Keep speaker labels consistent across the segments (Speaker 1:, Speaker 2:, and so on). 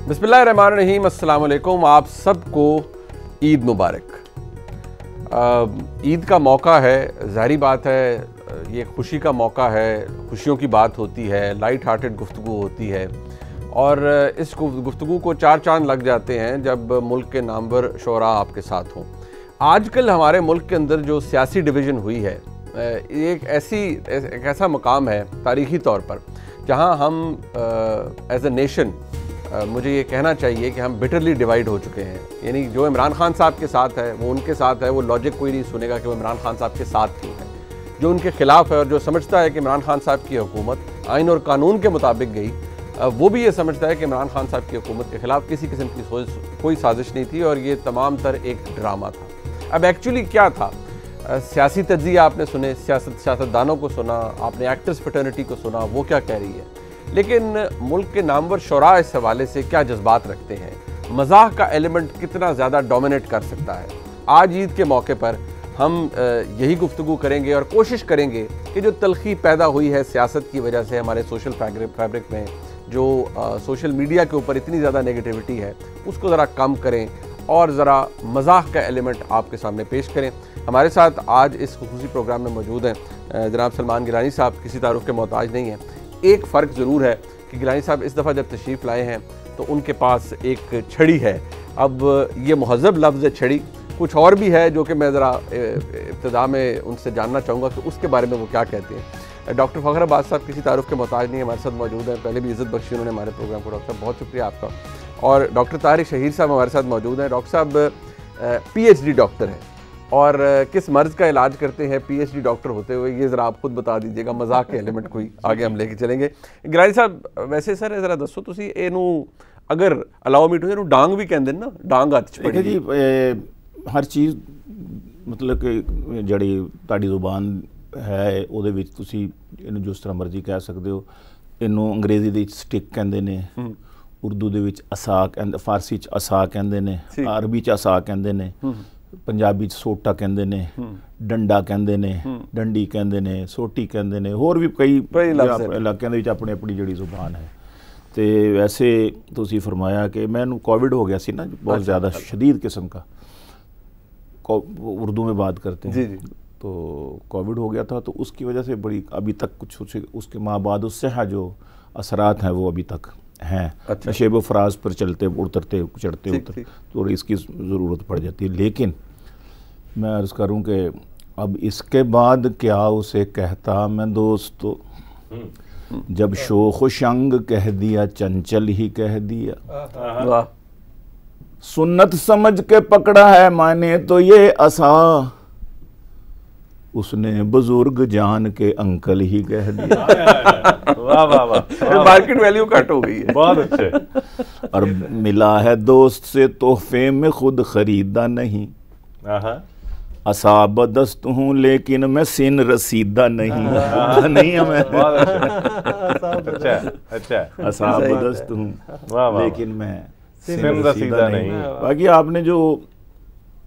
Speaker 1: बिस्मिल्लाहिर्रहमानिर्रहीम, अस्सलाम वालेकुम। आप सबको ईद मुबारक। ईद का मौका है, ज़ाहिरी बात है ये खुशी का मौका है, खुशियों की बात होती है, लाइट हार्टेड गुफ्तगू होती है और इस गुफ्तगू को चार चांद लग जाते हैं जब मुल्क के नामवर शोरा आपके साथ हों। आजकल हमारे मुल्क के अंदर जो सियासी डिवीज़न हुई है, एक ऐसा मकाम है तारीख़ी तौर पर जहाँ हम एज ए नेशन मुझे ये कहना चाहिए कि हम बिटरली डिवाइड हो चुके हैं। यानी जो इमरान खान साहब के साथ है वो उनके साथ है, वो लॉजिक कोई नहीं सुनेगा कि वो इमरान खान साहब के साथ क्यों है। जो उनके खिलाफ है और जो समझता है कि इमरान खान साहब की हुकूमत आइन और कानून के मुताबिक गई, वो भी ये समझता है कि इमरान खान साहब की हुकूमत के खिलाफ किसी किस्म की कोई साजिश नहीं थी और ये तमाम तर एक ड्रामा था। अब एक्चुअली क्या था? सियासी तज्ज़िया आपने सुने, सियासतदानों को सुना, आपने एक्टर्स फ्रेटर्निटी को सुना, वो क्या कह रही है, लेकिन मुल्क के नामवर शोरा इस हवाले से क्या जज्बात रखते हैं, मज़ाक का एलिमेंट कितना ज़्यादा डोमिनेट कर सकता है। आज ईद के मौके पर हम यही गुफ्तगू करेंगे और कोशिश करेंगे कि जो तलखी पैदा हुई है सियासत की वजह से हमारे सोशल फैब्रिक में, जो सोशल मीडिया के ऊपर इतनी ज़्यादा नेगेटिविटी है, उसको ज़रा कम करें और ज़रा मज़ाक का एलिमेंट आपके सामने पेश करें। हमारे साथ आज इस खुसूसी प्रोग्राम में मौजूद हैं जनाब सलमान गिलानी साहब। किसी तारुफ के मोहताज नहीं हैं। एक फ़र्क ज़रूर है कि गिलानी साहब इस दफ़ा जब तशरीफ़ लाए हैं तो उनके पास एक छड़ी है। अब ये महज़ब लफ्ज़ है छड़ी, कुछ और भी है जो कि मैं ज़रा इब्तिदा में उनसे जानना चाहूँगा कि उसके बारे में वो क्या कहते हैं। डॉक्टर फ़खर अब्बास साहब किसी तारुफ के मोहताज नहीं, हमारे साथ मौजूद हैं। पहले भी इज़्ज़त बख्शी उन्होंने हमारे प्रोग्राम को। डॉक्टर साहब बहुत शुक्रिया आपका। और डॉक्टर तारिक शहीर साहब हमारे साथ मौजूद हैं। डॉक्टर साहब PhD डॉक्टर हैं और किस मर्ज़ का इलाज करते हैं PhD डॉक्टर होते हुए, ये ज़रा आप खुद बता दीजिएगा। मजाक के एलिमेंट कोई आगे हम लेके चलेंगे। गिलानी साहब वैसे सर ज़रा दसो तुसी एनू अगर अलाउ मी टू एनू डांग भी कहते हैं ना, डांग हत्थ च पड़ी
Speaker 2: जी। हर चीज़ मतलब कि जड़ी ताड़ी जुबान है ਉਹਦੇ ਵਿੱਚ ਤੁਸੀਂ ਇਹਨੂੰ ਜਿਸ ਤਰ੍ਹਾਂ ਮਰਜ਼ੀ ਕਹਿ ਸਕਦੇ ਹੋ। ਇਹਨੂੰ ਅੰਗਰੇਜ਼ੀ ਦੇ ਵਿੱਚ ਸਟਿਕ ਕਹਿੰਦੇ ਨੇ, ਉਰਦੂ ਦੇ ਵਿੱਚ ਅਸਾ ਕਹਿੰਦੇ, ਫਾਰਸੀ 'ਚ ਅਸਾ ਕਹਿੰਦੇ ਨੇ, ਅਰਬੀ 'ਚ ਅਸਾ ਕਹਿੰਦੇ ਨੇ, पंजाबी सोटा कहते ने, डंडा कहते ने, डंडी कहते ने, सोटी कहते ने, होर भी कई इलाकों के अपनी अपनी जी जुबान है। तो वैसे तुसी फरमाया कि मैनू कोविड हो गया सी ना, बहुत ज़्यादा शदीद किस्म का, उर्दू में बात करते हैं जी। तो कोविड हो गया था, तो उसकी वजह से बड़ी अभी तक कुछ उसके माँ बाद उससे जो असरात हैं वो अभी तक हैं। अच्छा। नशेब फराज पर चलते उतरते चढ़ते उतरते तो इसकी ज़रूरत पड़ जाती है। लेकिन मैं अर्ज़ करूं कि अब इसके बाद क्या उसे कहता मैं दोस्तों, जब शोख शंग कह दिया चंचल ही कह दिया, सुन्नत समझ के पकड़ा है माने तो ये असा, उसने बुजुर्ग जान के अंकल ही कह दिया।
Speaker 1: वाह वाह वाह, मार्केट वैल्यू कट हो गई है। बहुत अच्छे।
Speaker 2: और मिला है दोस्त से तोहफे में खुद खरीदा नहीं, असाब दस्त हूँ लेकिन मैं सिन रसीदा नहीं। नहीं है मैं अच्छा असाब दस्त हूँ लेकिन मैं सिन रसीदा नहीं। बाकी आपने जो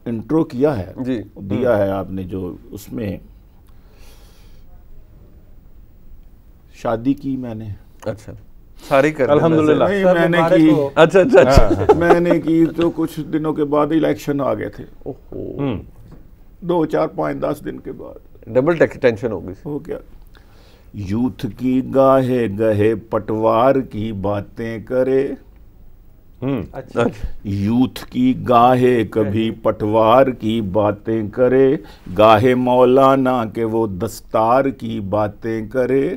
Speaker 2: इंट्रो किया है जी, दिया है आपने जो, उसमें शादी की मैंने। अच्छा, सारी कर
Speaker 1: अल्हम्दुलिल्लाह
Speaker 2: मैंने की।
Speaker 1: अच्छा
Speaker 2: मैंने की तो कुछ दिनों के बाद इलेक्शन आ गए थे। 2, 4, 5, 10 दिन के बाद
Speaker 1: डबल टेंशन हो गई।
Speaker 2: हो गया। यूथ की गाहे गहे पटवार की बातें करे,
Speaker 1: अच्छा।
Speaker 2: यूथ की गाहे कभी पटवार की बातें करे, गाहे मौलाना के वो दस्तार की बातें करे,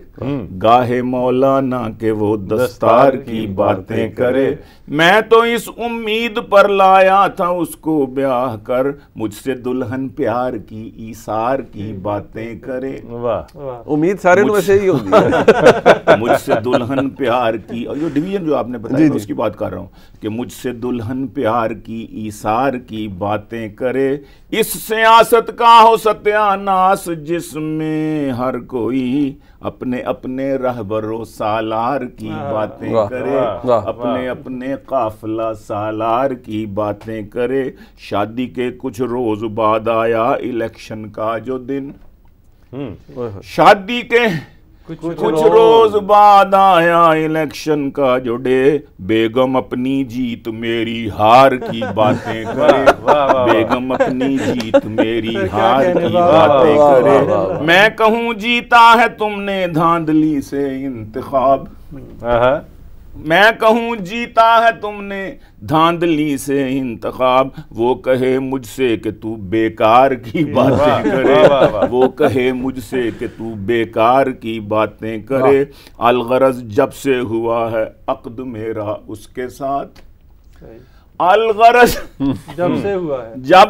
Speaker 2: गाहे मौलाना के वो दस्तार की बातें करे। मैं तो इस उम्मीद पर लाया था उसको ब्याह कर, मुझसे दुल्हन प्यार की ईसार की बातें करे।
Speaker 1: वाह, उम्मीद सारे वैसे ही होती है।
Speaker 2: मुझसे दुल्हन प्यार की, और ये डिवीजन जो आपने बताया उसकी बात कर रहा हूँ कि मुझसे दुल्हन प्यार की ईसार की बातें करे, इस सियासत का हो सत्यानाश जिसमें हर कोई अपने अपने रहबरो सालार की बातें करे, अपने अपने काफिला सालार की बातें करे। शादी के कुछ रोज बाद आया इलेक्शन का जो दिन, शादी के कुछ रोज बाद आया इलेक्शन का जो डे, बेगम अपनी जीत मेरी हार की बातें करे, बेगम अपनी जीत मेरी हार की बातें करे। मैं कहूँ जीता है तुमने धांधली से इंतखाब, मैं कहूँ जीता है तुमने धांधली से इंतखाब, वो कहे मुझसे कि तू बेकार की बातें करे, वो कहे मुझसे कि तू बेकार की बातें करे। अलगरज जब से हुआ है अक्द मेरा उसके साथ, अलगरज जब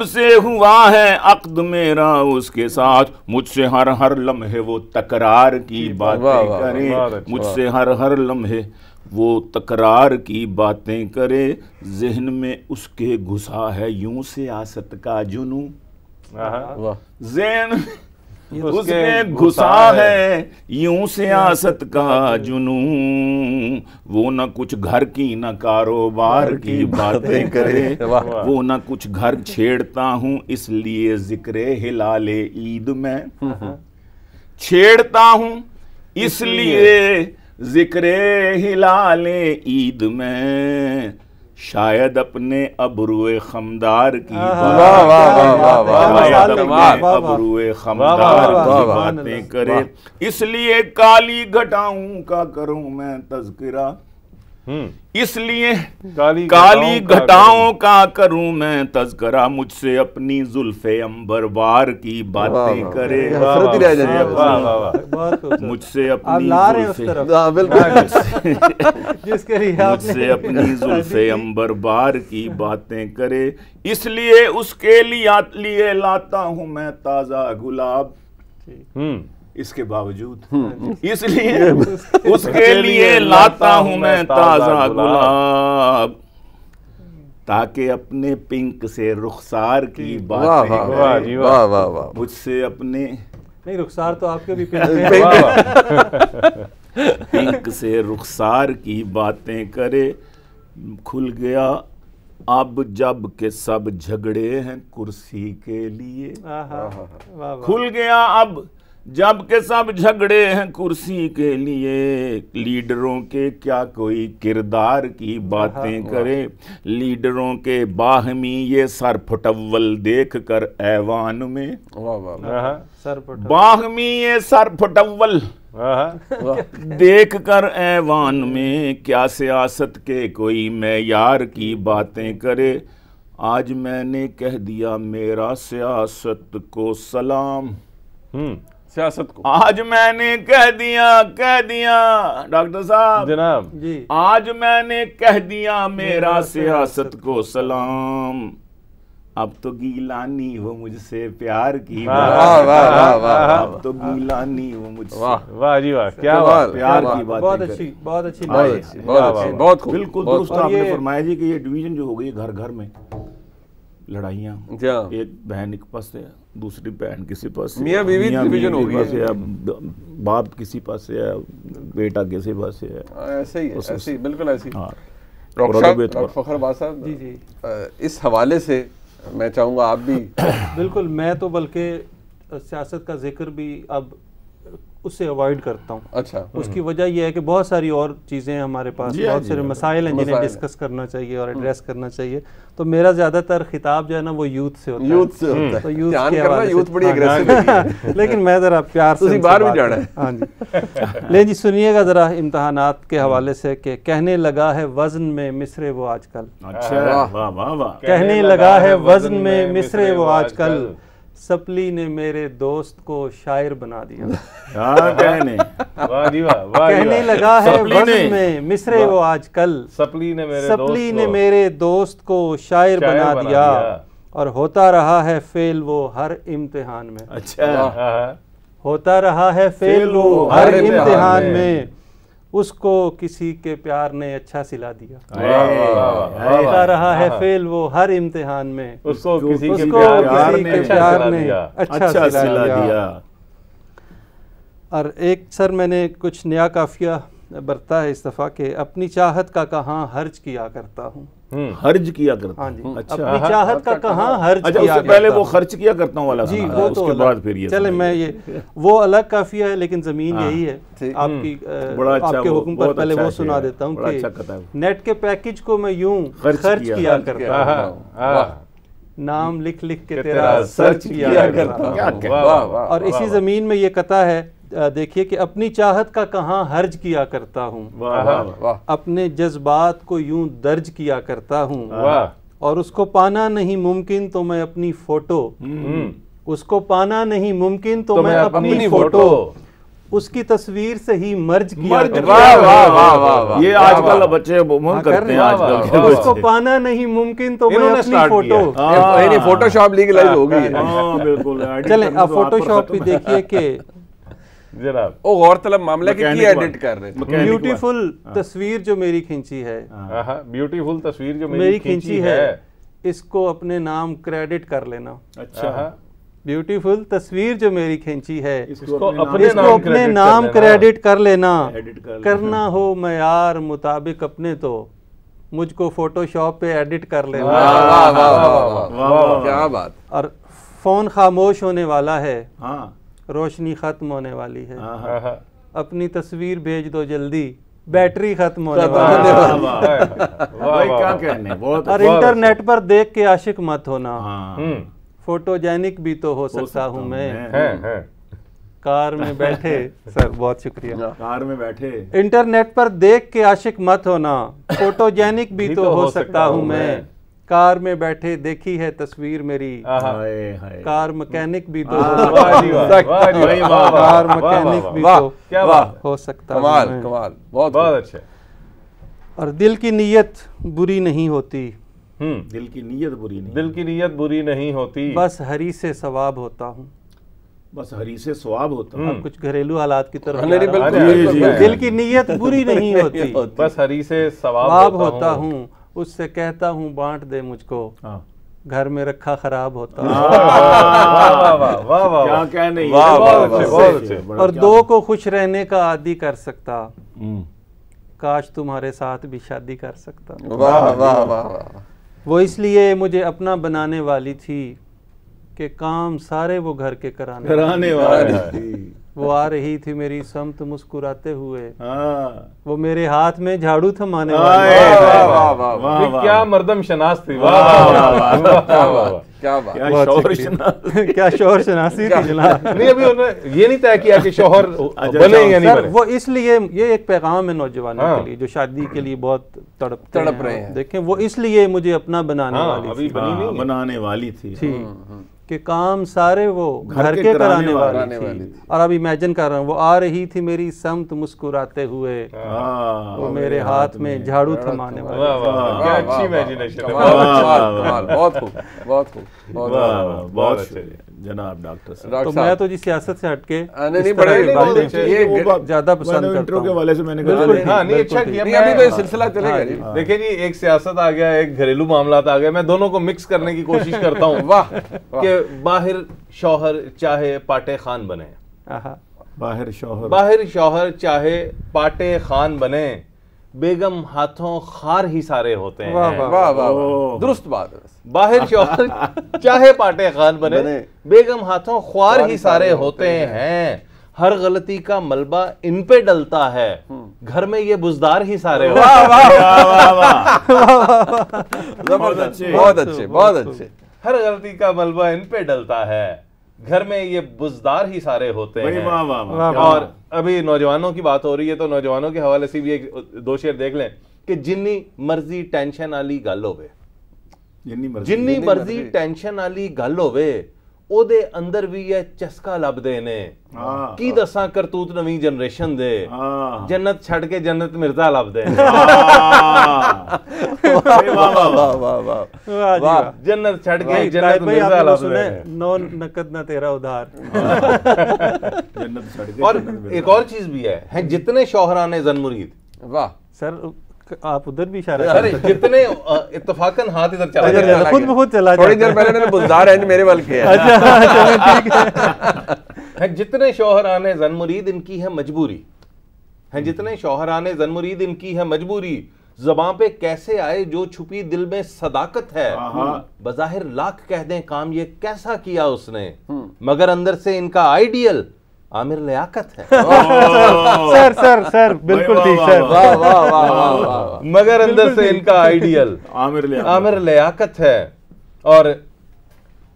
Speaker 2: से हुआ है अक्द मेरा उसके साथ, मुझसे हर लम्हे वो तकरार की बातें करे, मुझसे हर लम्हे वो तकरार की बातें करे। ज़हन में उसके घुसा है यूं सियासत का जुनू, ज़हन उसके घुसा है यूं सियासत का जुनू, वो न कुछ घर की न कारोबार की बातें करे, वो न कुछ घर छेड़ता हूँ इसलिए जिक्र हिलाले ईद में, छेड़ता हूँ इसलिए जिक्र हिलाले ईद में, शायद अपने अबरुए खमदार की अबरुए खमदार की बातें करे, इसलिए काली घटाऊं का करूं मैं तज़किरा, इसलिए काली घटाओं का करूं मैं तज़किरा, मुझसे अपनी जुल्फे अंबर बार की बातें करे, मुझसे अपनी मुझसे अपनी जुल्फे अंबर बार की बातें करे, इसलिए उसके लिए लाता हूं मैं ताजा गुलाब, इसके बावजूद इसलिए उसके लिए लाता हूं मैं ताजा गुलाब, ताकि अपने पिंक से रुखसार की बातें करे, मुझसे अपने
Speaker 3: नहीं रुखसार तो आपके भी
Speaker 2: पिंक से रुखसार की बातें करे। खुल गया अब जब के सब झगड़े हैं कुर्सी के लिए, खुल गया अब जब के सब झगड़े हैं कुर्सी के लिए, लीडरों के क्या कोई किरदार की बातें करे, लीडरों के बाहमी ये सर फुटव्वल देख कर ऐवान में, बाहमी ये सर फुटव्वल देख कर ऐवान में, क्या सियासत के कोई मैयार की बातें करे। आज मैंने कह दिया मेरा सियासत को सलाम,
Speaker 1: सियासत को
Speaker 2: आज मैंने कह दिया डॉक्टर साहब
Speaker 3: जनाब जी,
Speaker 2: आज मैंने कह दिया मेरा सियासत को सलाम, अब तो गीलानी हो मुझसे प्यार की, अब तो गीलानी हो मुझसे,
Speaker 3: वाह जी वाह, क्या
Speaker 2: प्यार की बात,
Speaker 3: बहुत अच्छी बहुत अच्छी,
Speaker 1: बहुत
Speaker 2: बिल्कुल दुरुस्त आपने फरमाया जी कि ये डिवीजन जो हो गई घर घर में लड़ाइयाँ, एक बहन एक पास है, दूसरी बहन किसी पास,
Speaker 1: मियाँ बीवी डिवीजन हो गई है,
Speaker 2: बाप किसी पास है, बेटा किसी पास है,
Speaker 1: ऐसे ही ऐसे ही बिल्कुल ऐसे ही।
Speaker 2: डॉक्टर
Speaker 1: फखर साहब
Speaker 3: जी जी,
Speaker 1: इस हवाले से मैं चाहूँगा आप भी
Speaker 3: बिल्कुल, मैं तो बल्कि सियासत का जिक्र भी अब उससे अवॉइड करता हूँ।
Speaker 1: अच्छा,
Speaker 3: उसकी वजह यह है कि बहुत सारी और चीज़ें हमारे पास, बहुत सारे मसाइल हैं जिन्हें डिस्कस करना चाहिए और एड्रेस करना चाहिए, तो मेरा ज़्यादातर खिताब जो है ना वो यूथ से होता है, तो यूथ के हवाले से,
Speaker 1: यूथ बड़ी एग्रेसिव है
Speaker 3: लेकिन मैं ज़रा प्यार से
Speaker 1: बाहर भी जाना है।
Speaker 3: हाँ जी, ले जी सुनिएगा ज़रा इम्तहानात के हवाले से कि कहने लगा है वज़न में मिसरे वो आजकल,
Speaker 2: अच्छा वाह वाह वाह,
Speaker 3: कहने लगा है वज़न में मिसरे वो आजकल, सपली ने मेरे दोस्त को शायर बना दिया।
Speaker 2: कहने
Speaker 3: कहने लगा है वज़न में मिसरे वो आजकल, सपली ने मेरे दोस्त को शायर बना दिया, और होता रहा है फेल वो हर इम्तिहान में।
Speaker 2: अच्छा,
Speaker 3: होता रहा है फेल वो हर इम्तिहान में, उसको किसी के प्यार ने अच्छा सिला दिया। होता रहा है फेल वो हर इम्तिहान में,
Speaker 2: उसको किसी के
Speaker 3: प्यार ने अच्छा सिला दिया। और एक सर मैंने कुछ नया काफिया बरता है इस दफ़ा के अपनी चाहत का कहाँ हर्ज किया करता हूँ।
Speaker 2: हर्ज किया करता।
Speaker 3: हाँ जी, अच्छा, अपनी चाहत का कहाँ हर्ज
Speaker 2: अच्छा,
Speaker 3: किया
Speaker 2: उससे पहले वो खर्च किया करता हूँ वाला
Speaker 3: जी,
Speaker 2: सुना
Speaker 3: वो
Speaker 2: था,
Speaker 3: तो
Speaker 2: उसके बाद फिर ये
Speaker 3: चले मैं ये वो अलग काफिया है, लेकिन जमीन यही है आपकी आपके हुक्म पर पहले वो सुना देता हूँ कि नेट के पैकेज को मैं यूं खर्च किया करता हूँ, नाम लिख लिख के तेरा सर्च किया करता हूँ। और इसी जमीन में ये कथा है, देखिए कि अपनी चाहत का कहाँ हर्ज किया करता हूँ, अपने जज्बात को यूं दर्ज किया करता हूँ, और उसको पाना नहीं मुमकिन तो मैं अपनी फोटो, उसको पाना नहीं मुमकिन तो मैं अपनी फोटो उसकी तस्वीर से ही मर्ज किया करता।
Speaker 2: ये आजकल बच्चे बहुत करते हैं आजकल।
Speaker 3: उसको पाना नहीं मुमकिन तो मैं अपनी फोटो,
Speaker 1: फोटोशॉप लीगलाइज हो गई है।
Speaker 2: बिल्कुल।
Speaker 3: चले अब फोटोशॉप भी देखिए कि
Speaker 1: जनाब वो गौरतलब मामला की एडिट कर रहे थे।
Speaker 3: ब्यूटीफुल तस्वीर जो मेरी खींची है,
Speaker 1: ब्यूटीफुल तस्वीर जो मेरी खींची है,
Speaker 3: इसको अपने नाम क्रेडिट कर लेना।
Speaker 2: अच्छा,
Speaker 3: ब्यूटीफुल तस्वीर जो मेरी खींची है,
Speaker 2: इसको
Speaker 3: अपने नाम क्रेडिट कर लेना। करना हो मयार मुताबिक अपने तो मुझको फोटोशॉप पे एडिट कर लेना।
Speaker 1: क्या बात।
Speaker 3: और फोन खामोश होने वाला है, रोशनी खत्म होने वाली है, अपनी तस्वीर भेज दो जल्दी, बैटरी खत्म होने वाली है। और इंटरनेट पर देख के आशिक मत होना, फोटोजेनिक भी तो हो सकता हूँ मैं। कार में बैठे सर बहुत शुक्रिया,
Speaker 2: कार में बैठे
Speaker 3: इंटरनेट पर देख के आशिक मत होना, फोटोजेनिक भी तो हो सकता हूँ मैं। कार में बैठे देखी है तस्वीर मेरी, कार मैकेनिक भी तो कार मैकेनिक भी तो हो सकता।
Speaker 1: कमाल कमाल, बहुत अच्छे।
Speaker 3: और दिल की नीयत बुरी नहीं होती,
Speaker 2: दिल की नीयत बुरी नहीं,
Speaker 1: दिल की नीयत बुरी नहीं होती,
Speaker 3: बस हरी से सवाब होता हूँ,
Speaker 2: बस हरी से स्वाब होता है।
Speaker 3: अब कुछ घरेलू हालात की तरफ
Speaker 1: बिल्कुल।
Speaker 3: दिल की नीयत बुरी नहीं होती,
Speaker 1: बस हरी से सवाब
Speaker 3: होता हूँ, उससे कहता हूँ बांट दे मुझको, घर में रखा खराब होता है।
Speaker 2: क्या कहने,
Speaker 3: और दो को खुश रहने का आदी कर सकता, काश तुम्हारे साथ भी शादी कर सकता।
Speaker 1: वाह वाह वाह।
Speaker 3: वो इसलिए मुझे अपना बनाने वाली थी कि काम सारे वो घर के कराने
Speaker 2: वाली थी।
Speaker 3: वो आ रही थी मेरी समत मुस्कुराते हुए, वो मेरे हाथ में झाड़ू थमाने वाली।
Speaker 1: क्या मर्दम शनास थी।
Speaker 3: क्या शौहर शनासी थी जनाब।
Speaker 1: नहीं अभी उन्होंने ये नहीं तय किया कि शौहर बने या नहीं बने।
Speaker 3: वो इसलिए ये एक पैगाम है नौजवानों के लिए जो शादी के लिए बहुत तड़प रहे हैं। देखें वो इसलिए मुझे अपना बनाने वाली थी कि काम सारे वो घर के कराने वाली थी। और अब इमेजिन कर रहा हूँ वो आ रही थी मेरी समत मुस्कुराते हुए, वो मेरे हाथ में झाड़ू थमाने वाली।
Speaker 1: क्या अच्छी इमेजिनेशन है। बहुत खूब, बहुत खूब, बहुत अच्छे
Speaker 2: जनाब डॉक्टर साहब।
Speaker 3: तो मैं तो जी सियासत से हटके
Speaker 1: ज्यादा
Speaker 3: पसंद करता हूँ।
Speaker 2: वाले से मैंने
Speaker 1: अच्छा किया। अभी तो सिलसिला चलेगा। देखिए जी, एक सियासत आ गया, एक घरेलू मामला आ गया, मैं दोनों को मिक्स करने की कोशिश करता हूँ। वाह कि बाहर शौहर चाहे पाटे खान बने,
Speaker 2: बाहर
Speaker 1: शौहर चाहे पाटे खान बने, बेगम हाथों खार ही सारे होते हैं। वाह वाह, दुरुस्त बात है। बाहर शौहर चाहे पाटे खान बने, बेगम हाथों ख्वार ही सारे होते हैं, हर गलती का मलबा इन पे डलता है, घर में ये बुजदार ही सारे होते हैं। बहुत अच्छे, बहुत अच्छे। हर गलती का मलबा इन पे डलता है, घर में ये बुजदार ही सारे होते हैं। और अभी नौजवानों की बात हो रही है तो नौजवानों के हवाले से भी एक दो शेर देख लें कि जिन्नी मर्जी टेंशन आली गल होवे, जिन्नी मर्जी टेंशन आली गल होवे, ओदे अंदर भी ये चस्का लभदे ने की दसा करतूत नवी जनरेशन दे, जन्नत छड़ के जन्नत मिर्जा लभदे ने। जन्नत छड़ के जन्नत मिर्जा लभदे ने।
Speaker 3: नो नकद ना तेरा उधार।
Speaker 1: और एक और चीज भी है जितने शौहराने जन मुरीद, वाह
Speaker 3: सर आप उधर भी इशारा
Speaker 1: अरे जितने इत्तफाकन हाथ इधर चला
Speaker 3: खुद चला
Speaker 1: थोड़ी देर पहले मैंने बुजदार है मेरे बल के। अच्छा ठीक है। जितने शौहर आने जन मुरीद, इनकी है मजबूरी,
Speaker 4: हैं जितने शौहराने जन मुरीद इनकी है मजबूरी, ज़बां पे कैसे आए जो छुपी दिल में सदाकत है, बज़ाहिर लाख कह दें काम ये कैसा किया उसने, मगर अंदर से इनका आइडियल आमिर लियाकत है।
Speaker 3: सर बिल्कुल ठीक सर,
Speaker 1: वाह वाह वाह वाह,
Speaker 4: मगर अंदर से इनका आइडियल आमिर लियाकत है। और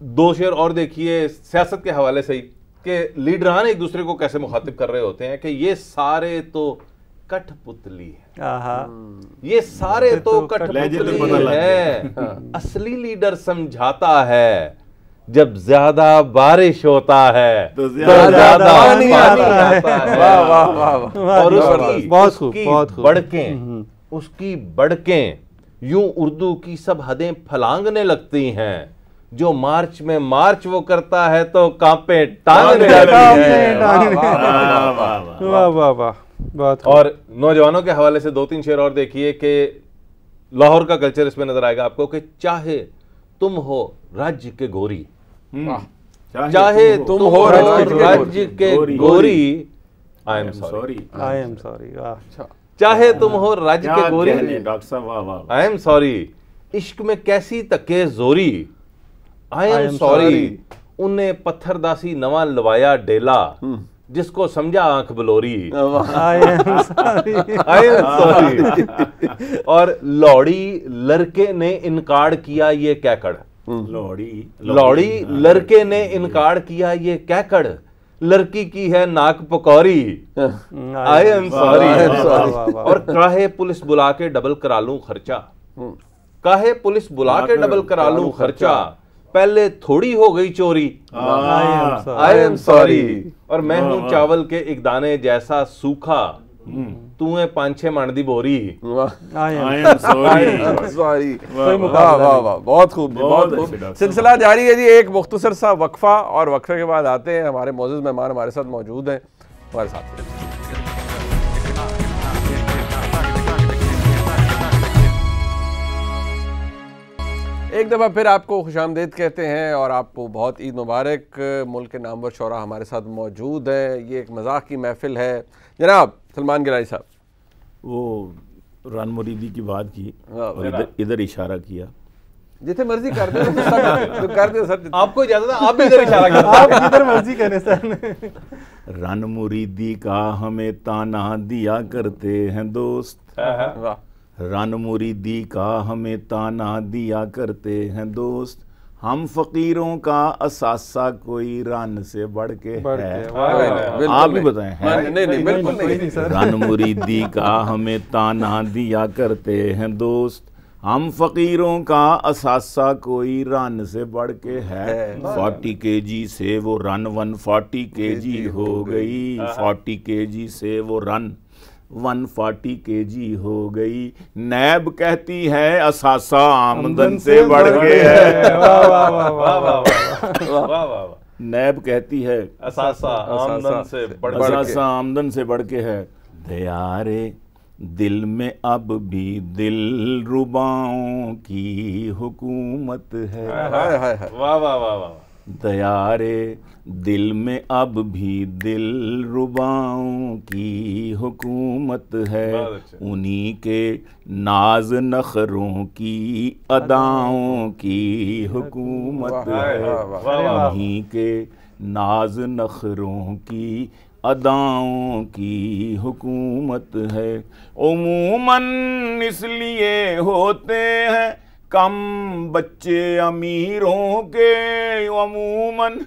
Speaker 4: दो शेर और देखिए सियासत के हवाले से ही कि लीडरान एक दूसरे को कैसे मुखातिब कर रहे होते हैं कि ये सारे तो कठपुतली है, ये सारे तो कठपुतली है, असली लीडर समझाता है जब ज्यादा बारिश होता है तो ज्यादा पानी आता है। वाह वाह वाह। और उसकी बड़कें यूं उर्दू की सब हदें फलांगने लगती हैं, जो मार्च में मार्च वो करता है तो कांपे टांगने लगती हैं। और नौजवानों के हवाले से 2-3 शेर और देखिए कि लाहौर का कल्चर इसमें नजर आएगा आपको कि चाहे तुम हो राज्य के गोरी, चाहे तुम हो राज्य के गोरी, आई एम सॉरी, चाहे तुम हो राज्य के गोरी, आई एम सॉरी, इश्क में कैसी तके जोरी, आई एम सॉरी, उन्हें पत्थरदासी नवा लवाया डेला, जिसको समझा आंख बलोरी, आई एम सॉरी। और लौड़ी लड़के ने इनकार किया ये कैकड़, लौड़ी लड़के ने इनकार किया ये कैकड़, लड़की की है नाक पकौड़ी, आई एम सॉरी। और काहे पुलिस बुला के डबल करा लूं खर्चा, काहे पुलिस बुला के डबल करा लूं खर्चा, पहले थोड़ी हो गई चोरी, आई एम सॉरी। और मैं हूं चावल के एक दाने जैसा सूखा, तू है 5-6 मन दी बोरी, आई एम सॉरी।
Speaker 1: वाह वाह वाह, बहुत खूब, बहुत खूब। सिलसिला जारी है जी, एक मुख्तसर सा वक्फा और वक्फे के बाद आते हैं हमारे मोअज़्ज़िज़ मेहमान हमारे साथ मौजूद हैं हमारे साथ। एक दफ़ा फिर आपको खुशामदीद कहते हैं और आपको बहुत ईद मुबारक। मुल्क के नामवर शोरा हमारे साथ मौजूद हैं। ये एक मजाक की महफिल है। जनाब सलमान गिलानी साहब,
Speaker 2: वो रन मुरीदी की बात की और इधर इशारा किया,
Speaker 1: जितने मर्जी कर दो तो कर दो सर,
Speaker 4: आपको इजाजत है, आप भी इधर इशारा करें,
Speaker 3: आप जिधर मर्जी करें सर।
Speaker 2: रन मुरीदी का हमें ताना दिया करते हैं दोस्त,
Speaker 1: वाह,
Speaker 2: रन मुरीदी का हमें ताना दिया करते हैं दोस्त, हम फकीरों का असासा कोई रन से बढ़ के है। आप भी बताएं है?
Speaker 1: नहीं बिल्कुल नहीं सर।
Speaker 2: रन मुरीदी का हमें ताना दिया करते हैं दोस्त, हम फकीरों का असासा कोई रन से बढ़ के है। 40 kg से वो रन 140 kg हो गई, 40 kg से वो रन 140 kg हो गई। नैब कहती है असासा आमदन से बढ़ के है। नैब कहती है
Speaker 4: असासा
Speaker 2: आमदन से बढ़ के है। दयारे दिल में अब भी दिल रुबाओं की हुकूमत है।
Speaker 4: वाह वाह वाह वाह।
Speaker 2: दयारे दिल में अब भी दिल रुबाओं की हुकूमत है। उन्हीं के नाज नखरों की अदाओं की हुकूमत है। उन्हीं के नाज नखरों की अदाओं की हुकूमत है। उमूमन इसलिए होते हैं कम बच्चे अमीरों के, अमूमन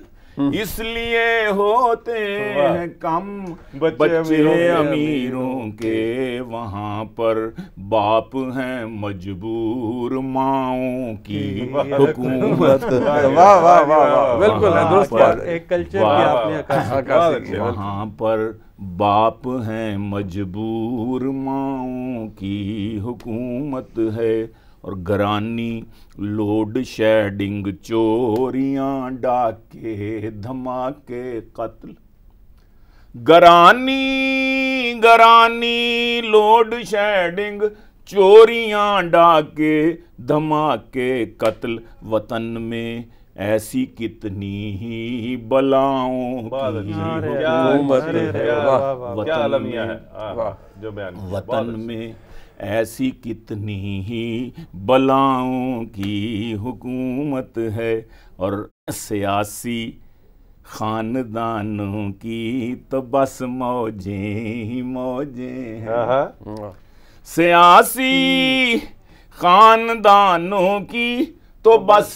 Speaker 2: इसलिए होते हैं कम बच्चे अमीरों के, वहाँ पर बाप हैं मजबूर माओं की हुकूमत।
Speaker 1: वाह वाह वाह, बिल्कुल है, दुरुस्त बात है।
Speaker 3: एक कल्चर की आपने
Speaker 2: वहाँ पर बाप हैं मजबूर माओं की हुकूमत है। और गरानी लोड शेडिंग चोरियां डाके धमाके कत्ल, गरानी लोड शेडिंग चोरियां डाके धमाके कत्ल, वतन में ऐसी कितनी ही बलाओं की हुकूमत है।
Speaker 4: क्या अलमिया है। जो बयान किया।
Speaker 2: वतन में ऐसी कितनी ही बलाओं की हुकूमत है और सियासी खानदानों की तो बस मौजें ही मौजें हैं। सियासी खानदानों की तो बस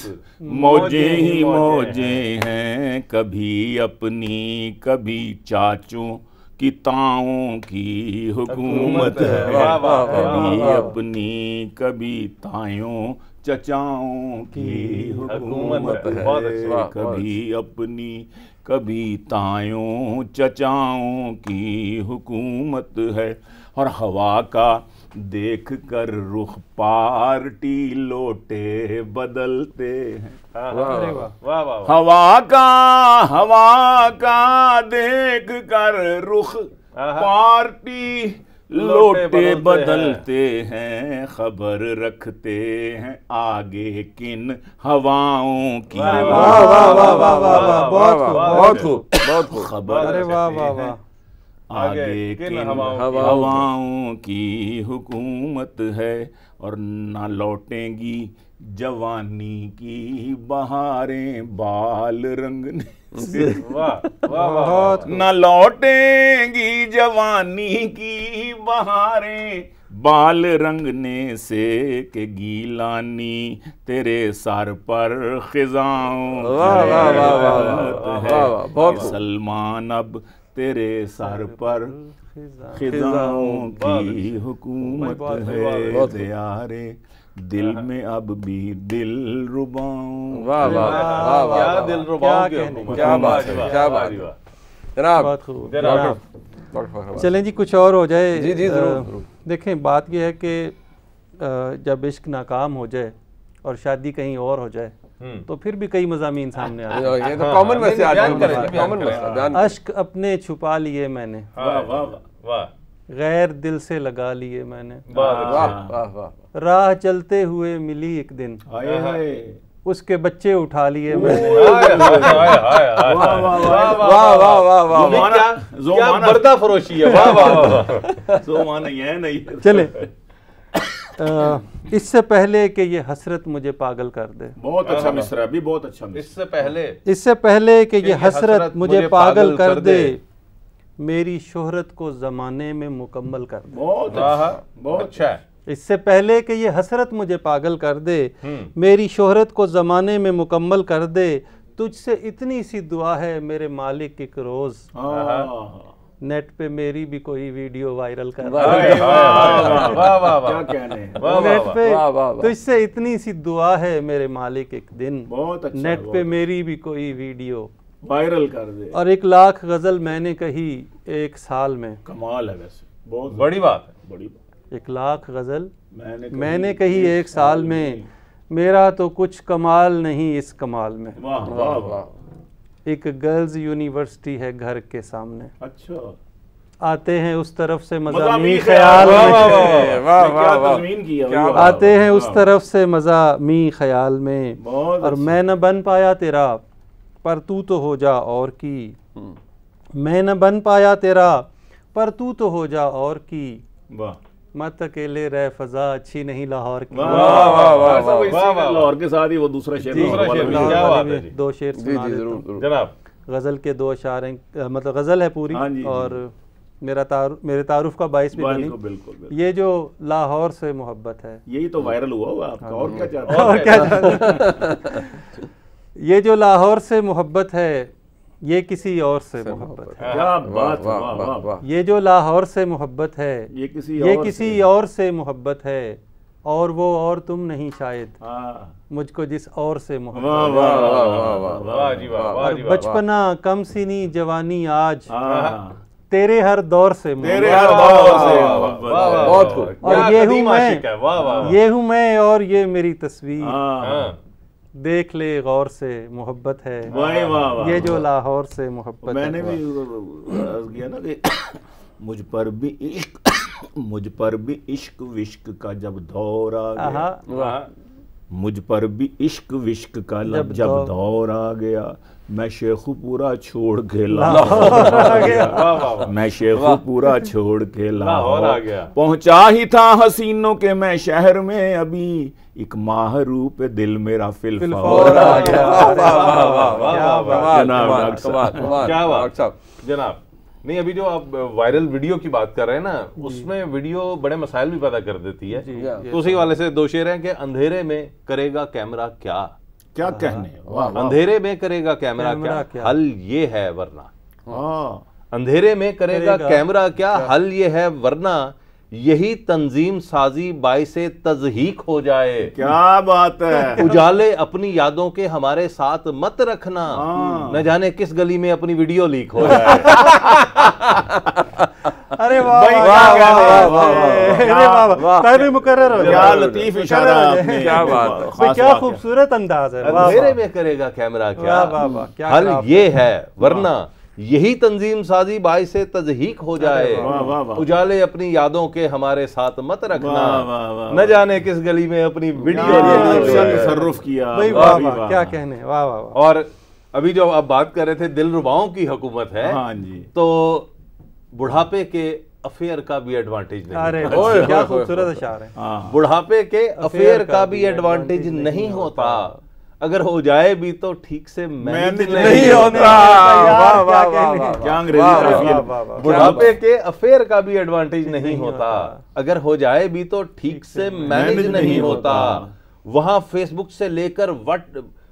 Speaker 2: मौजें ही मौजें हैं। कभी अपनी कभी चाचों की ताओं की हुकूमत है। कभी अपनी कभी तायों चचाओं की हुकूमत है। कभी अपनी कभी तायों चचाओं की हुकूमत है। और हवा का देख कर रुख पार्टी लोटे बदलते हैं। हवा का देख कर रुख पार्टी लोटे बदलते हैं। खबर रखते हैं आगे किन हवाओं की।
Speaker 1: बहुत खूब
Speaker 2: खबर आगे किन हवाओं की हुकूमत है। और ना लौटेंगी जवानी की बहारें बाल रंगने से। न लौटेंगी जवानी की बहारें बाल रंगने से के गीलानी तेरे सर पर खिजाओं है। सलमान अब तेरे सर पर खिजाओं की हुकूमत है। दियारे दिल में अब भी दिल रुबाऊं।
Speaker 4: क्या दिल रुबाऊं, क्या बात है, क्या बात है
Speaker 3: जनाब। चलें जी, कुछ और हो जाए।
Speaker 1: जी जी जरूर।
Speaker 3: देखें, बात यह है कि जब इश्क नाकाम हो जाए और शादी कहीं और हो जाए तो फिर भी कई मज़ामीन सामने आते हैं।
Speaker 1: ये तो कॉमन मैसेज।
Speaker 3: अश्क अपने छुपा लिए मैंने, गैर दिल से लगा लिए मैंने। राह चलते हुए मिली एक दिन, उसके बच्चे उठा लिए मैंने।
Speaker 4: पर्दा फरोशी है। वाह वाह।
Speaker 3: चले, इससे पहले कि ये हसरत मुझे पागल कर दे।
Speaker 2: बहुत अच्छा मिसरा, भी बहुत अच्छा मिसरा।
Speaker 3: इससे पहले कि ये हसरत मुझे पागल कर दे, मेरी शोहरत को जमाने में मुकम्मल कर दे।
Speaker 4: बहुत अच्छा है।
Speaker 3: इससे पहले कि ये हसरत मुझे पागल कर दे, मेरी शोहरत को ज़माने में मुकम्मल कर दे। तुझसे इतनी सी दुआ है मेरे मालिक, एक रोज़ नेट पे मेरी भी कोई वीडियो वायरल कर। नेट पे तुझसे इतनी सी दुआ है मेरे मालिक, एक दिन नेट पे मेरी भी कोई वीडियो
Speaker 2: वायरल कर दे।
Speaker 3: और 1 लाख गज़ल मैंने कही 1 साल में।
Speaker 2: कमाल है, वैसे बहुत
Speaker 4: बड़ी बात है।
Speaker 2: बड़ी बात।
Speaker 3: 1 लाख गज़ल मैंने कही 1 साल में, मेरा तो कुछ कमाल नहीं इस कमाल में।
Speaker 2: वाह वाह वाह।
Speaker 3: एक गर्ल्स यूनिवर्सिटी है घर के सामने।
Speaker 2: अच्छा।
Speaker 3: आते हैं उस तरफ से मज़ामी ख्याल में, आते हैं उस तरफ से मज़ामी ख्याल में। और मैं न बन पाया तेरा पर तू तो हो जा और की। मैं न बन पाया तेरा पर तू तो हो जा और की। मत अकेले रह फजा अच्छी नहीं लाहौर की।
Speaker 2: लाहौर के साथ ही वो दूसरा शेर,
Speaker 3: 2 शेर सुना
Speaker 4: जनाब।
Speaker 3: गज़ल के 2 अशार, मतलब गज़ल है पूरी और मेरे तारुफ का बाइस भी बनी।
Speaker 2: बिल्कुल।
Speaker 3: ये जो लाहौर से मोहब्बत है,
Speaker 2: यही तो वायरल हुआ आपका। और क्या चाहते हैं?
Speaker 3: ये जो लाहौर से मोहब्बत है, ये किसी और से मोहब्बत है।
Speaker 2: क्या बात।
Speaker 3: ये जो लाहौर से मोहब्बत है, ये किसी और से मोहब्बत है। और वो और तुम नहीं शायद, मुझको जिस और से मोहब्बत। बचपना कम सिनी जवानी आज, तेरे हर दौर से
Speaker 4: बहुत खूब।
Speaker 3: और ये हूँ मैं और ये मेरी तस्वीर, देख ले गौर से मोहब्बत है। ये जो लाहौर से मोहब्बत।
Speaker 2: मैंने भी किया ना कि मुझ पर भी इश्क विश्क का जब दौर आ गया, मुझ पर भी इश्क विश्क का जब दौर आ गया, मैं शेखुपुरा छोड़ के लाहौर आ गया, मैं शेखुपुरा छोड़ के लाहौर आ गया, पहुंचा ही था हसीनों के मैं शहर में, अभी एक माहरू पे दिल मेरा फिलफौर आ गया।
Speaker 4: क्या बात जनाब। नहीं, अभी जो आप वायरल वीडियो की बात कर रहे हैं ना, उसमें वीडियो बड़े मसाइल भी पैदा कर देती है। तो उसी वाले से दो शेर हैं कि अंधेरे में करेगा कैमरा क्या
Speaker 2: कहने,
Speaker 4: अंधेरे में करेगा कैमरा क्या, हल ये है वरना, अंधेरे में करेगा कैमरा क्या, हल ये है वरना, यही तंजीम साजी बाइसे तज़हीक हो जाए।
Speaker 2: क्या बात है।
Speaker 4: उजाले अपनी यादों के हमारे साथ मत रखना, न जाने किस गली में अपनी वीडियो लीक हो जाए।
Speaker 3: अरे वाह वाह, मुकर्रर हो
Speaker 2: क्या लतीफ इशारा आपने,
Speaker 3: क्या बात, क्या खूबसूरत अंदाज है।
Speaker 4: अंधेरे में करेगा कैमरा क्या, हल ये है वरना, यही तंजीम साजी बाई से तज़हीक हो जाए। उजाले अपनी यादों के हमारे साथ मत रखना, न जाने किस गली में अपनी वीडियो
Speaker 2: तसर्रुफ किया।
Speaker 3: क्या कहने, वाह वाह।
Speaker 4: और अभी जो आप बात कर रहे थे दिलरुबाओं की हुकूमत है,
Speaker 2: हाँ जी,
Speaker 4: तो बुढ़ापे के अफेयर का भी एडवांटेज नहीं।
Speaker 3: अरे क्या खूबसूरत इशारा है।
Speaker 4: बुढ़ापे के अफेयर का भी एडवांटेज नहीं होता, अगर हो जाए भी तो ठीक से मैनेज नहीं होता।
Speaker 2: क्या अंग्रेजी।
Speaker 4: बुढ़ापे के अफेयर का भी एडवांटेज नहीं होता, अगर हो जाए भी तो ठीक से मैनेज नहीं होता। वहां फेसबुक से लेकर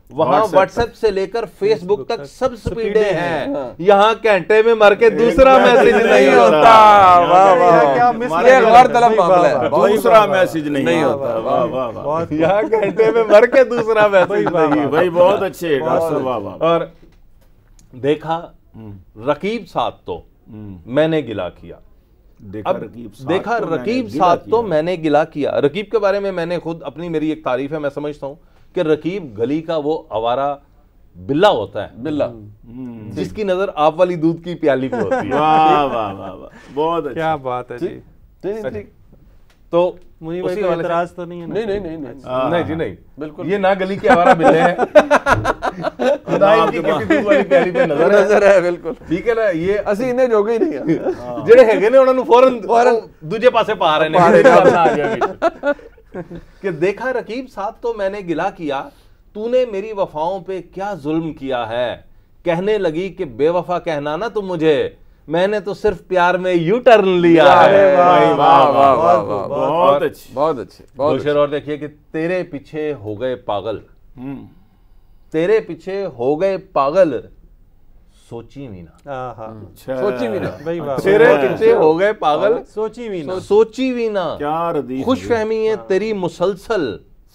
Speaker 4: व्हाट्सएप से लेकर फेसबुक तक सब स्पीडे हैं, यहाँ घंटे में मर के दूसरा मैसेज नहीं होता।
Speaker 2: दूसरा मैसेज नहीं होता,
Speaker 4: यहाँ घंटे में मर के दूसरा मैसेज नहीं।
Speaker 2: भाई बहुत अच्छे।
Speaker 4: और देखा रकीब साथ तो मैंने गिला किया, देखा रकीब साथ तो मैंने गिला किया। रकीब के बारे में मैंने खुद अपनी मेरी एक तारीफ है, मैं समझता हूँ कि रकीब गली का वो आवारा बिल्ला होता है,
Speaker 1: बिल्ला
Speaker 4: जिसकी नजर आप वाली दूध की प्याली पे होती है।
Speaker 2: वाह वाह वाह, बहुत अच्छा।
Speaker 3: क्या बात है जी।
Speaker 4: तो
Speaker 3: मुझे कोई एतराज तो नहीं है ना?
Speaker 4: नहीं जी नहीं,
Speaker 1: बिल्कुल
Speaker 4: ये ना गली के आवारा बिल्ले हैं, खुदा इनकी किसी दूध वाली प्याली पे नजर है।
Speaker 1: बिल्कुल
Speaker 4: ठीक है ना, ये
Speaker 1: ਅਸੀਂ ਇਹਨੇ ਜੋਗੇ ਹੀ ਨਹੀਂ ਆ
Speaker 4: ਜਿਹੜੇ ਹੈਗੇ ਨੇ ਉਹਨਾਂ ਨੂੰ ਫੌਰਨ ਦੂਜੇ ਪਾਸੇ ਪਾ ਰਹੇ ਨੇ कि देखा रकीब साथ तो मैंने गिला किया, तूने मेरी वफाओं पे क्या जुल्म किया है, कहने लगी कि बेवफा कहना ना तुम मुझे, मैंने तो सिर्फ प्यार में यू टर्न लिया है।
Speaker 2: बहुत अच्छे,
Speaker 4: बहुत अच्छे। दो शेर और देखिए कि तेरे पीछे हो गए पागल, तेरे पीछे हो गए पागल, सोची भी ना,
Speaker 1: सोची भी ना,
Speaker 4: तेरे पीछे हो गए पागल,
Speaker 3: सोची भी ना,
Speaker 4: सोची भी ना,
Speaker 2: क्या रदीफ,
Speaker 4: खुशफहमी है तेरी मुसलसल,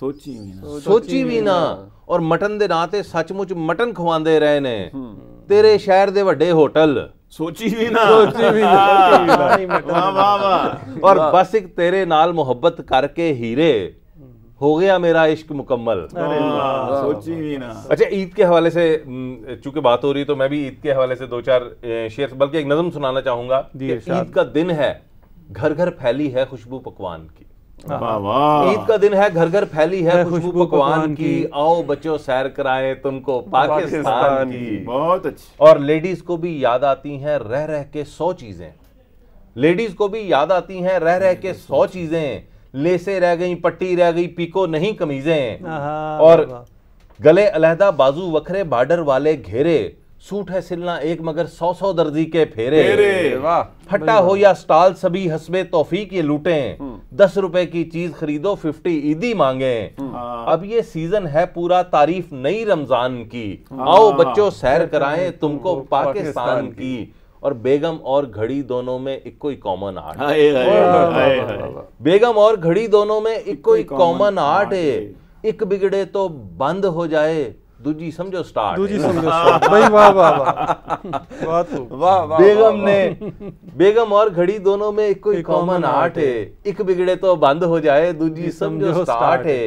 Speaker 2: सोची भी ना,
Speaker 4: सोची भी ना, और मटन दे नाते सचमुच मटन खवांदे रहे ने, तेरे शहर दे वड्डे होटल,
Speaker 2: सोची भी ना,
Speaker 1: सोची भी ना,
Speaker 4: और बस एक तेरे नाल मोहब्बत करके हीरे, हो गया मेरा इश्क मुकम्मल।
Speaker 2: सोची भी ना।
Speaker 4: अच्छा, ईद के हवाले से चूंकि बात हो रही तो मैं भी ईद के हवाले से दो चार शेर बल्कि एक नज़म सुनाना चाहूंगा। ईद का दिन है, घर घर फैली है खुशबू पकवान की। ईद का दिन है, घर घर फैली है खुशबू पकवान की, आओ बच्चों सैर कराएं तुमको पाकिस्तान की।
Speaker 2: बहुत अच्छी।
Speaker 4: और लेडीज को भी याद आती हैं रह रह के 100 चीजें, लेडीज को भी याद आती हैं रह रह के 100 चीजें, लेसे रह गई, पट्टी रह गई, पीको नहीं कमीजें, और गले अलहदा बाजू वखरे बॉर्डर वाले घेरे, सूट है सिलना एक मगर 100 दर्जी के फेरे, फटा हो या स्टॉल सभी हस्बे तौफीक ये लूटें, 10 रुपए की चीज खरीदो 50 ईदी मांगे। अब ये सीजन है पूरा तारीफ नई रमजान की, आओ बच्चों सैर कराएं तुमको पाकिस्तान की। और बेगम और घड़ी दोनों में एक कोई कॉमन आर्ट, बेगम और घड़ी दोनों में एक कोई कॉमन आर्ट है, एक बिगड़े तो बंद हो जाए दूजी समझो स्टार्ट,
Speaker 3: दूजी समझो स्टार्ट। भाई वाह वाह वाह,
Speaker 4: बेगम और घड़ी दोनों में एक कोई कॉमन आर्ट है, एक बिगड़े तो बंद हो जाए दूजी समझो स्टार्ट है।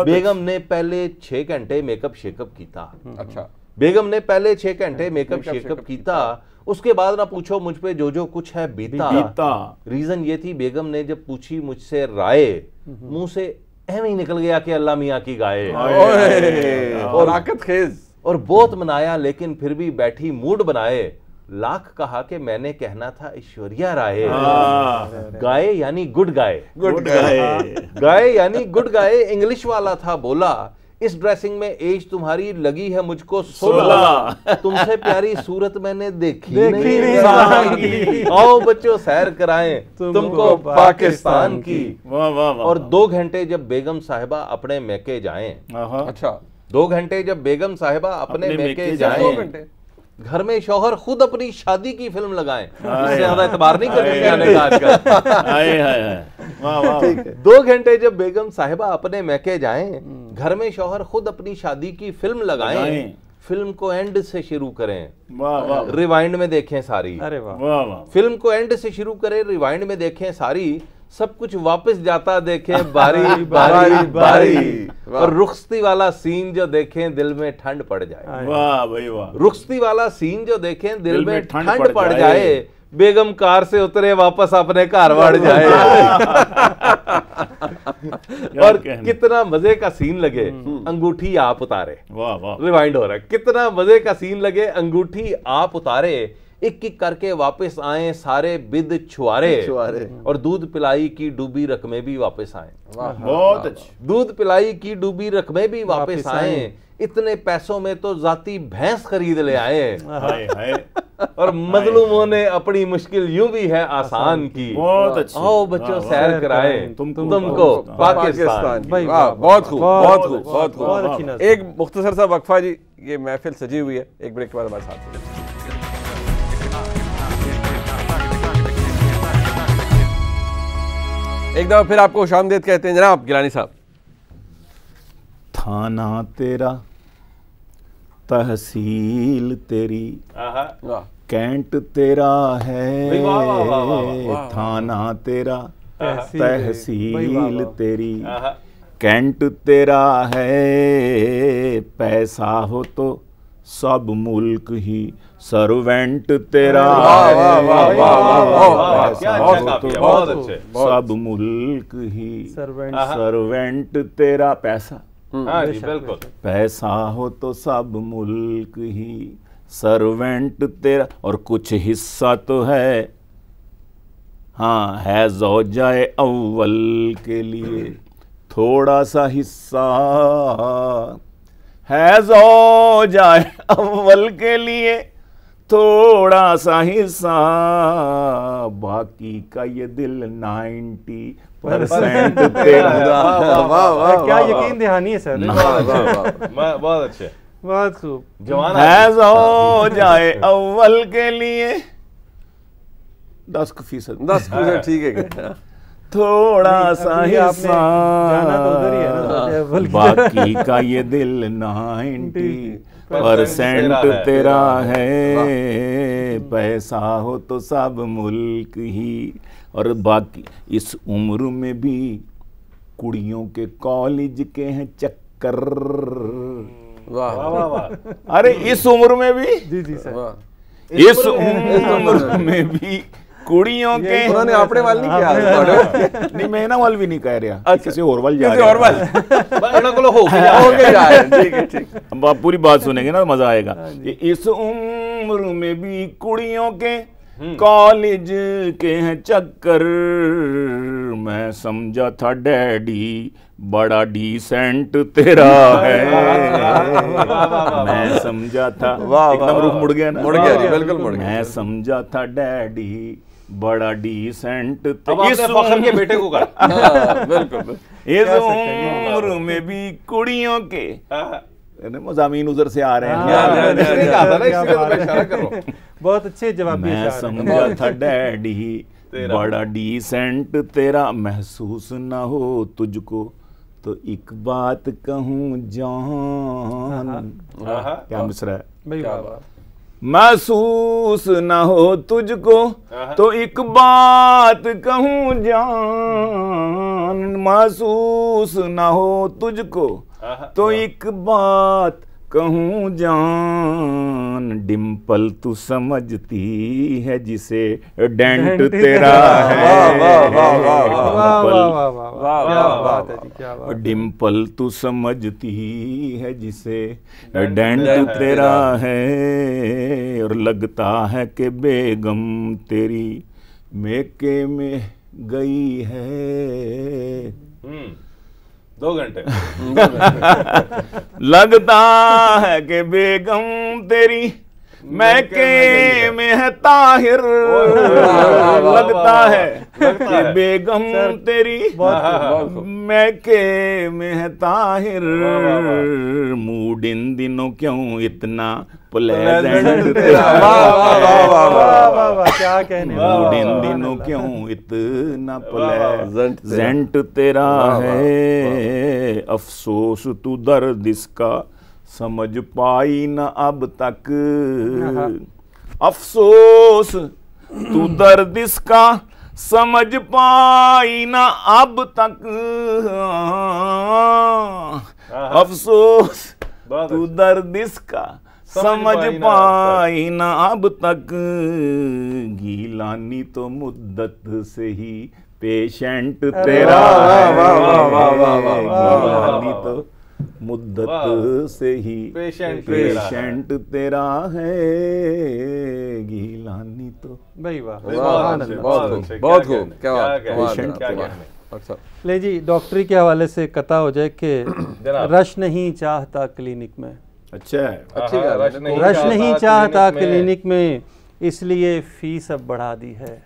Speaker 4: बेगम ने पहले 6 घंटे मेकअप शेकअप कीता। अच्छा, बेगम ने पहले 6 घंटे मेकअप शेकअप कीता, उसके बाद ना पूछो मुझ पे जो कुछ है बीता। रीजन ये थी बेगम ने जब पूछी मुझसे राय, मुंह से एवं ही निकल गया कि अल्लाह मियाँ की गाय।
Speaker 1: और आकत खेज
Speaker 4: और बहुत मनाया लेकिन फिर भी बैठी मूड बनाए, लाख कहा कि मैंने कहना था ऐश्वर्या राय। गाय यानी गुड गाय,
Speaker 2: गुड गाय,
Speaker 4: गाय यानी गुड गाय। इंग्लिश वाला था बोला, इस ड्रेसिंग में एज तुम्हारी लगी है मुझको 16। तुमसे प्यारी सूरत मैंने देखी नहीं। आओ बच्चों सैर कराएं तुमको पाकिस्तान की।
Speaker 2: वाह वाह वाह।
Speaker 4: और 2 घंटे जब बेगम साहिबा अपने मैके जाएं,
Speaker 1: अच्छा
Speaker 4: 2 घंटे जब बेगम साहिबा अपने मैके जाएं, घर में शौहर खुद अपनी शादी की फिल्म लगाएं। इससे ज्यादा एतबार नहीं करने आने का आजकल।
Speaker 2: वाह वाह।
Speaker 4: 2 घंटे जब बेगम साहिबा अपने मैके जाएं, घर में शौहर खुद अपनी शादी की फिल्म लगाएं। फिल्म को एंड से शुरू करें,
Speaker 2: वाह वाह।
Speaker 4: रिवाइंड में देखें सारी।
Speaker 3: अरे वाह
Speaker 2: वाह वाह।
Speaker 4: फिल्म को एंड से शुरू करें, रिवाइंड में देखें सारी। सब कुछ वापस जाता देखें बारी बारी बारी। और रुखसती वाला सीन जो देखें दिल में ठंड पड़ जाए।
Speaker 2: वाह भाई वाह।
Speaker 4: रुखसती वाला सीन जो देखें दिल में ठंड पड़ जाए। बेगम कार से उतरे वापस अपने घर बढ़ जाए। और कितना मजे का सीन लगे, अंगूठी आप उतारे।
Speaker 2: वाह वाह।
Speaker 4: रिवाइंड हो रहा है। कितना मजे का सीन लगे, अंगूठी आप उतारे। एक एक करके वापस आए सारे बिद छुआरे। और दूध पिलाई की डूबी रकमें भी वापस आए।
Speaker 2: बहुत अच्छी।
Speaker 4: दूध पिलाई की डूबी रकमें भी वापस आए। इतने पैसों में तो जाती भैंस खरीद ले आए।
Speaker 2: हाय हाय।
Speaker 4: और मजलूमों ने अपनी मुश्किल यूं भी है आसान की।
Speaker 2: बहुत अच्छी।
Speaker 4: आओ बच्चों सैर कराए तुमको पाकिस्तान।
Speaker 1: बहुत खूब, बहुत खूब, बहुत
Speaker 3: बहुत अच्छी
Speaker 1: खूब।
Speaker 3: नज़र।
Speaker 1: एक मुख्तसर सा वक्फा जी, ये महफिल सजी हुई है, एक ब्रेक के बाद हमारे साथ। एक दफा फिर आपको खुशामदीद कहते हैं जनाब गिलानी साहब।
Speaker 2: थाना तेरा, तहसील तेरी, कैंट तेरा है। थाना तेरा, तहसील तेरी, कैंट तेरा है। पैसा हो तो सब मुल्क ही सर्वेंट तेरा सब मुल्क ही सर्वेंट तेरा। पैसा,
Speaker 4: बिल्कुल।
Speaker 2: पैसा हो तो सब मुल्क ही सर्वेंट तेरा। और कुछ हिस्सा तो है, हाँ है ज़ौजाए अव्वल के लिए थोड़ा सा हिस्सा है। ज़ौजाए अव्वल के लिए थोड़ा सा हिस्सा, बाकी का ये दिल 90% तेरा।
Speaker 3: क्या यकीन दहानी है सर।
Speaker 4: बहुत अच्छे,
Speaker 3: बहुत खूब।
Speaker 4: जवान
Speaker 2: है ज़ौजाए अव्वल के लिए 10%।
Speaker 1: 10% ठीक है।
Speaker 2: थोड़ा सा हिस्सा, बाकी का ये दिल 90% तेरा है। पैसा हो तो सब मुल्क ही। और बाकी इस उम्र में भी कुड़ियों के कॉलेज के हैं चक्कर।
Speaker 1: वाह वाह वाह।
Speaker 2: अरे इस उम्र में भी,
Speaker 3: जी जी सर,
Speaker 2: इस उम्र में भी कुड़ियों के।
Speaker 1: उन्होंने अपने वाल नहीं किया।
Speaker 2: नहीं मैं ना वाल भी नहीं कह रहा, किसी और वाल जा
Speaker 1: किसी और वाल हो गया। ठीक है, ठीक।
Speaker 2: अब आप पूरी बात सुनेंगे ना मजा आएगा। इस उम्र में भी कुड़ियों के कॉलेज के हैं चक्कर। मैं समझा था डैडी बड़ा डिसेंट तेरा है। मैं समझा था, एकदम रुख मुड़ गया ना।
Speaker 1: मुड़ गया जी, बिल्कुल मुड़ गया।
Speaker 2: मैं समझा था डैडी बड़ा डिसेंट।
Speaker 4: इस फखर के बेटे को कर।
Speaker 1: बिल्कुल।
Speaker 2: इस उम्र में भी कुड़ियों के मज़ामीन उधर से आ रहे हैं।
Speaker 3: बहुत अच्छे जवाब।
Speaker 2: मैं समझा था डैडी बड़ा डिसेंट तेरा। महसूस ना हो तुझको तो एक बात कहूँ जान। क्या मिसरा है। महसूस ना हो तुझको तो एक बात कहूँ जान। महसूस ना हो तुझको तो एक बात कहूँ जान डिम्पल तू समझती है जिसे डेंट तेरा है, डिम्पल तू समझती है जिसे डेंट तेरा है, और लगता है कि बेगम तेरी मेके में गई है।
Speaker 4: 2 घंटे
Speaker 2: लगता है कि बेगम तेरी मैके में है ताहिर, लगता है कि बेगम तेरी मैके में है ताहिर, मूड इन दिनों क्यों इतना प्लेजेंट तेरा,
Speaker 3: क्या कहने,
Speaker 2: मूड इन दिनों क्यों इतना प्लेजेंट तेरा है, अफसोस तू दर्द इसका समझ पाई न अब तक, अफसोस तू दर्द इसका समझ पाई न अब तक, अफसोस तू दर्द इसका समझ पाई न अब तक, गीलानी तो मुद्दत से ही पेशेंट तेरा है, गीलानी तो मुद्दत से ही पेशेंट तेरा है, गीलानी तो।
Speaker 3: भाई वाह,
Speaker 1: बहुत खूब, क्या
Speaker 3: बात। ले जी, डॉक्टरी के हवाले से कथा हो जाए कि रश नहीं चाहता क्लिनिक में,
Speaker 2: अच्छा है,
Speaker 3: रश नहीं चाहता क्लिनिक में, इसलिए फीस अब बढ़ा दी है।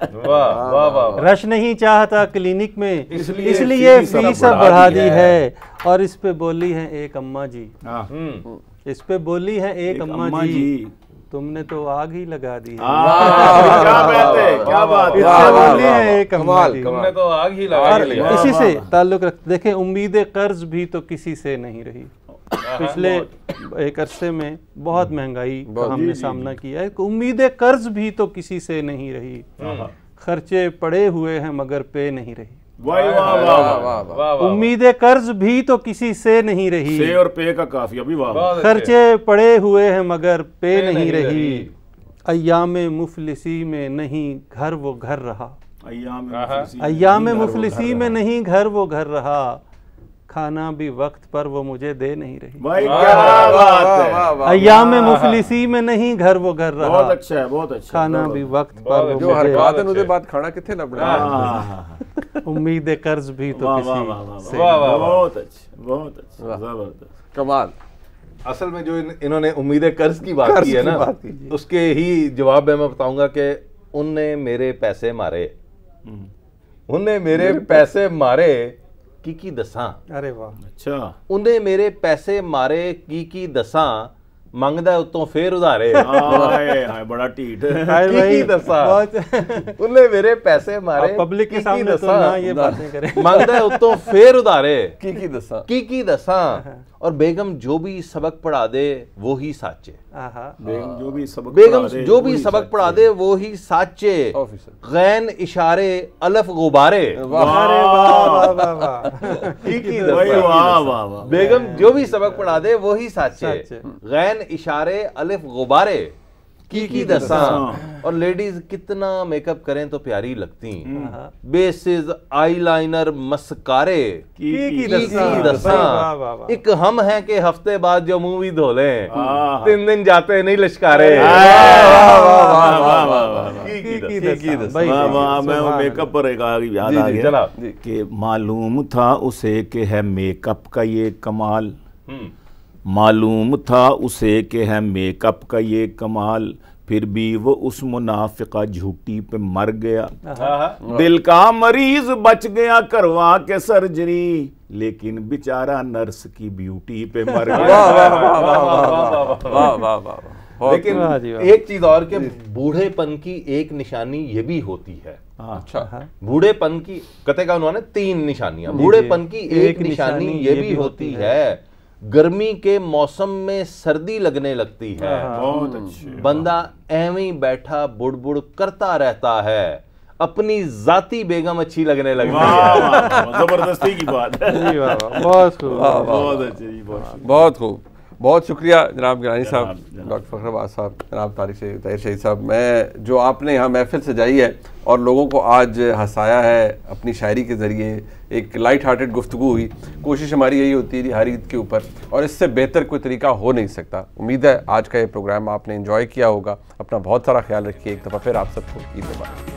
Speaker 3: रश नहीं चाहता क्लिनिक में, इसलिए फीस अब बढ़ा दी है, और इस पे बोली है एक अम्मा जी, इस पे बोली है एक अम्मा जी, तुमने तो आग ही लगा दी है।
Speaker 2: क्या बात है, क्या बात है,
Speaker 3: बोली है एक अम्मा जी,
Speaker 4: तुमने तो आग ही लगा दी।
Speaker 3: इसी से ताल्लुक रख, देखें उम्मीद कर्ज भी तो किसी से नहीं रही, पिछले एक अरसे में बहुत महंगाई का हमने सामना किया है, उम्मीद कर्ज भी तो किसी से नहीं रही, खर्चे पड़े हुए हैं मगर पे नहीं रही, उम्मीद कर्ज भी तो किसी से नहीं रही,
Speaker 2: से और पे का काफिया भी वाह,
Speaker 3: खर्चे पड़े हुए हैं मगर पे नहीं रही, अय्यामे मुफलिसी में नहीं घर वो घर रहा, अय्यामे मुफलिसी में नहीं घर वो घर रहा, खाना भी वक्त पर वो मुझे दे नहीं रही।
Speaker 2: भाई क्या बात है,
Speaker 3: अय्याम मुफलिसी में नहीं घर वो घर रहा,
Speaker 2: बहुत अच्छा है, बहुत अच्छा,
Speaker 3: खाना भी वक्त पर वो
Speaker 1: जो हर बात है उनके बाद खाना किथे ना बना,
Speaker 3: उम्मीद कर्ज भी तो किसी से,
Speaker 2: बहुत अच्छा, बहुत अच्छा, जबरदस्त,
Speaker 1: कमाल।
Speaker 4: असल में जो इन्होंने उम्मीद कर्ज की बात की है ना, उसके ही जवाब में मैं बताऊंगा कि उनने मेरे पैसे मारे, उनने मेरे पैसे मारे की दसां,
Speaker 3: अरे वाह,
Speaker 2: अच्छा,
Speaker 4: उन्हें मेरे पैसे मारे की दसां, मंगदा उतों फिर उधारे,
Speaker 2: हाय बड़ा ढीठ,
Speaker 4: की दसां, उन्हें मेरे पैसे मारे,
Speaker 3: पब्लिक के सामने तो ना ये बातें करें,
Speaker 4: मंगदा उतों फिर उधारे,
Speaker 1: की दसां,
Speaker 4: की दसां, और बेगम जो भी सबक पढ़ा दे वो ही साचे,
Speaker 2: बेगम जो भी सबक
Speaker 4: पढ़ा दे वो ही साचे, गैन इशारे अलफ गुबारे, बेगम जो भी सबक पढ़ा दे वो ही साचे, गैन इशारे अलिफ गुबारे, की दसां, और लेडीज कितना मेकअप करें तो प्यारी लगती, बेसिस आईलाइनर मस्कारे, की दसां, एक हम हैं कि हफ्ते बाद जो मूवी धो लें 3 दिन जाते नहीं लश्कारे,
Speaker 2: मैं मेकअप पर एक याद आ गया कि मालूम था उसे कि है मेकअप का ये कमाल, मालूम था उसे कि है मेकअप का ये कमाल, फिर भी वो उस मुनाफिका झूठी पे मर गया, दिल का मरीज बच गया करवा के सर्जरी, लेकिन बेचारा नर्स की ब्यूटी पे मर गया।
Speaker 4: लेकिन एक चीज और के बूढ़ेपन की एक निशानी ये भी होती है,
Speaker 1: अच्छा,
Speaker 4: बूढ़ेपन की कते का उन्होंने 3 निशानियां, बूढ़ेपन की एक निशानी ये भी होती है, गर्मी के मौसम में सर्दी लगने लगती है,
Speaker 2: बहुत अच्छे,
Speaker 4: बंदा एवं बैठा बुड़बुड़ करता रहता है, अपनी जाती बेगम अच्छी लगने लगती है,
Speaker 2: जबरदस्ती की बात है,
Speaker 3: बहुत खूब,
Speaker 2: बहुत अच्छी,
Speaker 1: बहुत खूब। बहुत शुक्रिया जनाब गिलानी साहब, डॉक्टर फ़खराबाद साहब, जनाब ताहिर शहीद साहब। मैं जो आपने यहाँ महफिल सजाई है और लोगों को आज हंसाया है अपनी शायरी के ज़रिए, एक लाइट हार्टेड गुफ्तगू हुई। कोशिश हमारी यही होती है हर ईद के ऊपर, और इससे बेहतर कोई तरीका हो नहीं सकता। उम्मीद है आज का ये प्रोग्राम आपने एंजॉय किया होगा। अपना बहुत सारा ख्याल रखिए। एक दफ़ा फिर आप सबको ईद मुबारक।